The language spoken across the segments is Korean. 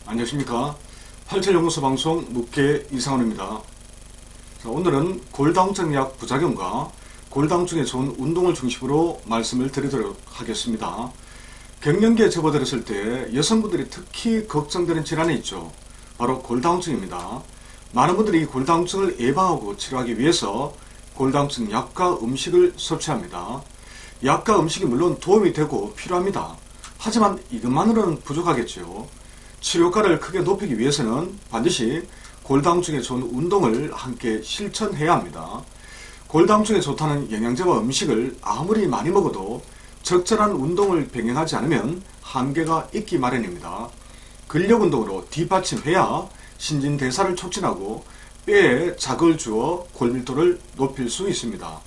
안녕하십니까. 87연구소 방송 묵계 이상원입니다. 자, 오늘은 골다공증약 부작용과 골다공증에 좋은 운동을 중심으로 말씀을 드리도록 하겠습니다. 갱년기에 접어들었을 때 여성분들이 특히 걱정되는 질환이 있죠. 바로 골다공증입니다. 많은 분들이 골다공증을 예방하고 치료하기 위해서 골다공증 약과 음식을 섭취합니다. 약과 음식이 물론 도움이 되고 필요합니다. 하지만 이것만으로는 부족하겠죠. 치료효과를 크게 높이기 위해서는 반드시 골다공증에 좋은 운동을 함께 실천해야 합니다. 골다공증에 좋다는 영양제와 음식을 아무리 많이 먹어도 적절한 운동을 병행하지 않으면 한계가 있기 마련입니다. 근력운동으로 뒷받침해야 신진대사를 촉진하고 뼈에 자극을 주어 골밀도를 높일 수 있습니다.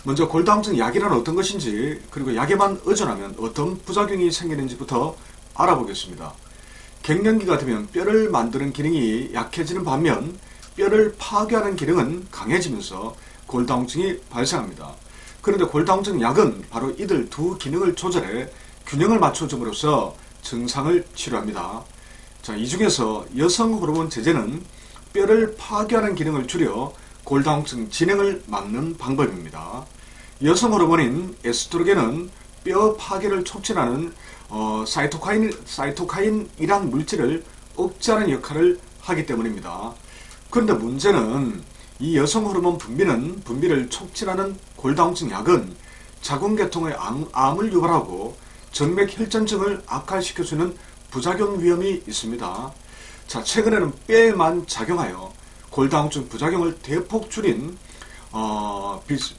먼저 골다공증 약이란 어떤 것인지, 그리고 약에만 의존하면 어떤 부작용이 생기는지부터 알아보겠습니다. 갱년기가 되면 뼈를 만드는 기능이 약해지는 반면 뼈를 파괴하는 기능은 강해지면서 골다공증이 발생합니다. 그런데 골다공증 약은 바로 이들 두 기능을 조절해 균형을 맞춰줌으로써 증상을 치료합니다. 자, 이 중에서 여성 호르몬 제제는 뼈를 파괴하는 기능을 줄여 골다공증 진행을 막는 방법입니다. 여성 호르몬인 에스트로겐은 뼈 파괴를 촉진하는 사이토카인이란 물질을 억제하는 역할을 하기 때문입니다. 그런데 문제는 이 여성 호르몬 분비를 촉진하는 골다공증 약은 자궁계통의 암을 유발하고 정맥혈전증을 악화시켜주는 부작용 위험이 있습니다. 자, 최근에는 뼈에만 작용하여 골다공증 부작용을 대폭 줄인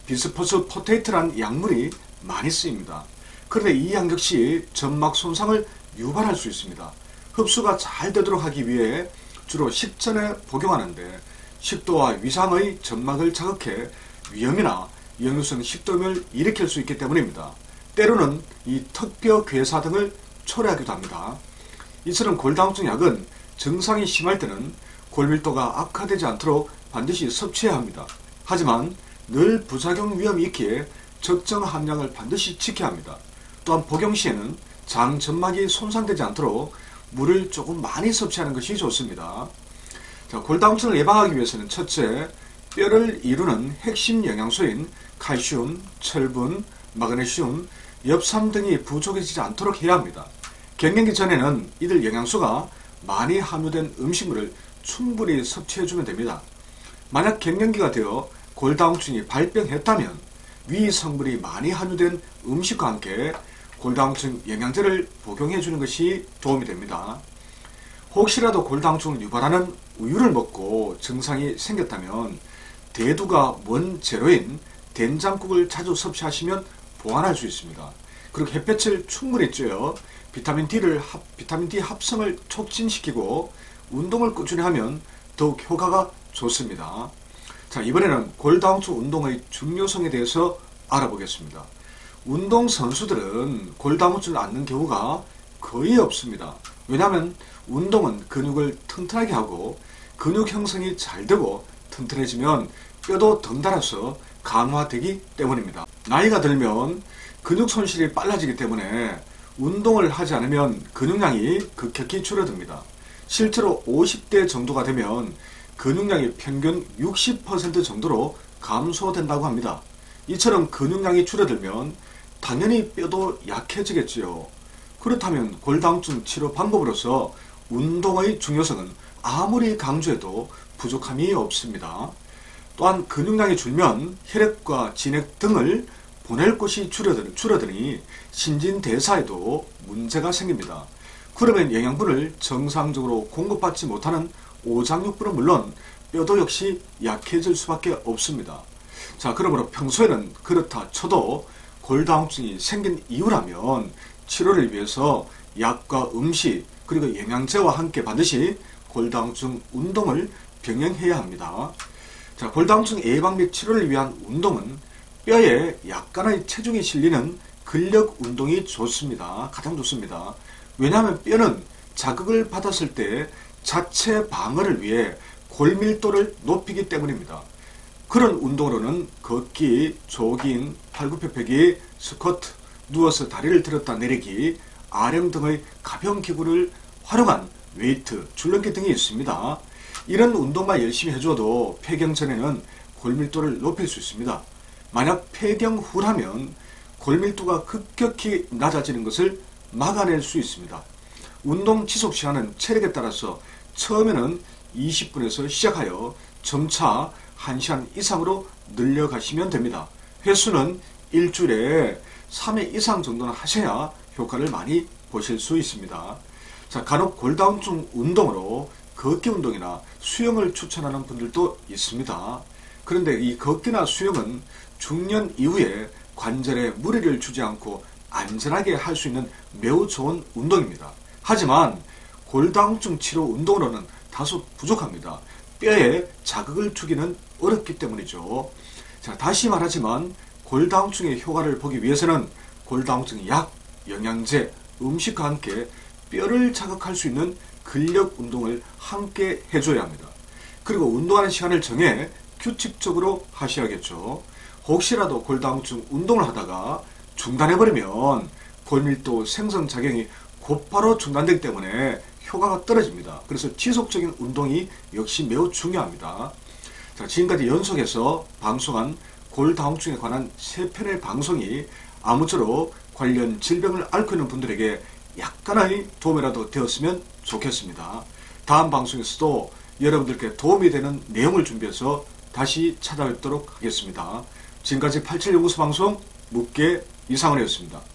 비스포스포테이트란 약물이 많이 쓰입니다. 그런데 이 약 역시 점막 손상을 유발할 수 있습니다. 흡수가 잘 되도록 하기 위해 주로 식전에 복용하는데 식도와 위상의 점막을 자극해 위염이나 역류성 식도염을 일으킬 수 있기 때문입니다. 때로는 이 턱뼈 괴사 등을 초래하기도 합니다. 이처럼 골다공증 약은 증상이 심할 때는 골밀도가 악화되지 않도록 반드시 섭취해야 합니다. 하지만 늘 부작용 위험이 있기에 적정 함량을 반드시 지켜야 합니다. 또한 복용 시에는 장 점막이 손상되지 않도록 물을 조금 많이 섭취하는 것이 좋습니다. 자, 골다공증을 예방하기 위해서는 첫째, 뼈를 이루는 핵심 영양소인 칼슘, 철분, 마그네슘, 엽산 등이 부족해지지 않도록 해야 합니다. 갱년기 전에는 이들 영양소가 많이 함유된 음식물을 충분히 섭취해주면 됩니다. 만약 갱년기가 되어 골다공증이 발병했다면 위 성분이 많이 함유된 음식과 함께 골다공증 영양제를 복용해주는 것이 도움이 됩니다. 혹시라도 골다공증을 유발하는 우유를 먹고 증상이 생겼다면 대두가 원 재료인 된장국을 자주 섭취하시면 보완할 수 있습니다. 그리고 햇볕을 충분히 쬐어 비타민 D 합성을 촉진시키고 운동을 꾸준히 하면 더욱 효과가 좋습니다. 자, 이번에는 골다공증 운동의 중요성에 대해서 알아보겠습니다. 운동선수들은 골다공증을 앓는 경우가 거의 없습니다. 왜냐하면 운동은 근육을 튼튼하게 하고 근육 형성이 잘 되고 튼튼해지면 뼈도 덩달아서 강화되기 때문입니다. 나이가 들면 근육 손실이 빨라지기 때문에 운동을 하지 않으면 근육량이 급격히 줄어듭니다. 실제로 50대 정도가 되면 근육량이 평균 60% 정도로 감소된다고 합니다. 이처럼 근육량이 줄어들면 당연히 뼈도 약해지겠지요. 그렇다면 골다공증 치료 방법으로서 운동의 중요성은 아무리 강조해도 부족함이 없습니다. 또한 근육량이 줄면 혈액과 진액 등을 보낼 곳이 줄어드니 신진대사에도 문제가 생깁니다. 그러면 영양분을 정상적으로 공급받지 못하는 오장육부는 물론 뼈도 역시 약해질 수밖에 없습니다. 자, 그러므로 평소에는 그렇다 쳐도 골다공증이 생긴 이유라면 치료를 위해서 약과 음식 그리고 영양제와 함께 반드시 골다공증 운동을 병행해야 합니다. 자, 골다공증 예방 및 치료를 위한 운동은 뼈에 약간의 체중이 실리는 근력 운동이 좋습니다. 가장 좋습니다. 왜냐하면 뼈는 자극을 받았을 때 자체 방어를 위해 골밀도를 높이기 때문입니다. 그런 운동으로는 걷기, 조깅, 팔굽혀펴기, 스쿼트, 누워서 다리를 들었다 내리기, 아령 등의 가벼운 기구를 활용한 웨이트, 줄넘기 등이 있습니다. 이런 운동만 열심히 해줘도 폐경 전에는 골밀도를 높일 수 있습니다. 만약 폐경 후라면 골밀도가 급격히 낮아지는 것을 막아낼 수 있습니다. 운동 지속 시간은 체력에 따라서 처음에는 20분에서 시작하여 점차 1시간 이상으로 늘려가시면 됩니다. 횟수는 일주일에 3회 이상 정도는 하셔야 효과를 많이 보실 수 있습니다. 자, 간혹 골다공증 운동으로 걷기 운동이나 수영을 추천하는 분들도 있습니다. 그런데 이 걷기나 수영은 중년 이후에 관절에 무리를 주지 않고 안전하게 할 수 있는 매우 좋은 운동입니다. 하지만 골다공증 치료 운동으로는 다소 부족합니다. 뼈에 자극을 주기는 어렵기 때문이죠. 자, 다시 말하지만 골다공증의 효과를 보기 위해서는 골다공증 약, 영양제, 음식과 함께 뼈를 자극할 수 있는 근력 운동을 함께 해줘야 합니다. 그리고 운동하는 시간을 정해 규칙적으로 하셔야겠죠. 혹시라도 골다공증 운동을 하다가 중단해버리면 골밀도 생성작용이 곧바로 중단되기 때문에 효과가 떨어집니다. 그래서 지속적인 운동이 역시 매우 중요합니다. 자, 지금까지 연속해서 방송한 골다공증에 관한 3편의 방송이 아무쪼록 관련 질병을 앓고 있는 분들에게 약간의 도움이라도 되었으면 좋겠습니다. 다음 방송에서도 여러분들께 도움이 되는 내용을 준비해서 다시 찾아뵙도록 하겠습니다. 지금까지 87연구소 방송 묻게 이상원이었습니다.